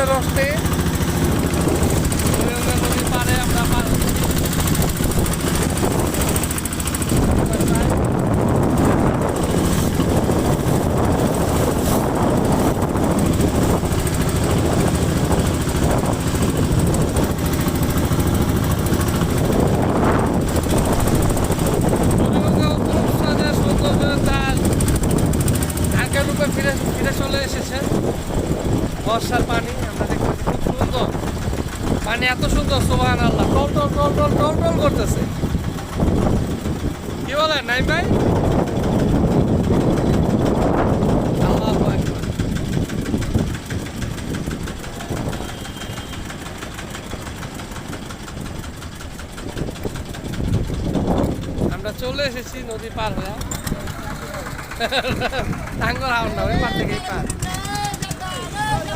খেজুরের রস পেয়ে নদীর পাড়ে আমরা পার হচ্ছি। ফিরে ফিরে চলে এসেছে বর্ষার পানি। আমরা দেখতে পাচ্ছি খুব সুন্দর পানি, এত সুন্দর সুবহানাল্লাহ, টল টল টল টল টল টল করতেছে। কি বলেন নাইম ভাই? আল্লাহু আকবার। আমরা চলে এসেছি নদী পার হয়ে। টাঙ্গর হাওড় না, ওই পার থেকেই পার।